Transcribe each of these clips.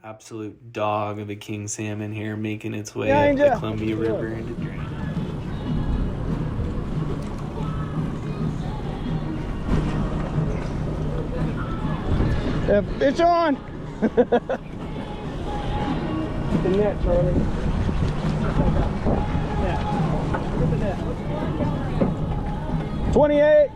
Absolute dog of a king salmon here making its way up the Columbia River into Drano. Yeah, fish on! The net, Charlie. Look at that. 28.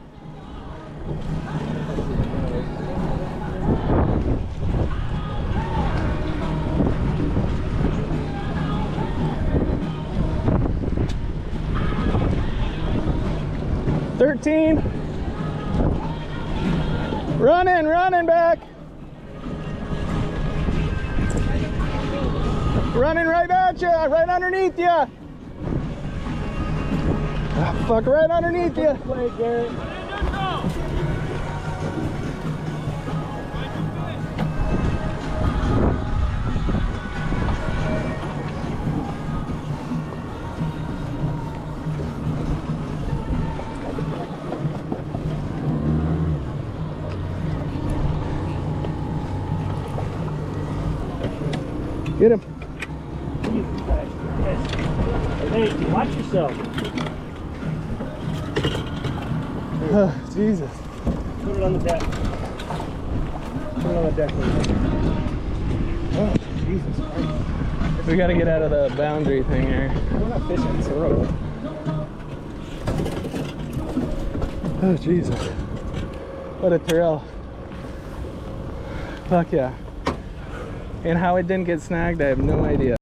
Running back. Running right at you, right underneath you. Ah, fuck, right underneath you. Play, Garrett. Get him. Hey, watch yourself. Oh, Jesus. Put it on the deck. Put it on the deck. Oh, Jesus Christ. We gotta get out of the boundary thing here. We're not fishing, it's a rope. Oh, Jesus. What a trail. Fuck yeah. And how it didn't get snagged, I have no idea.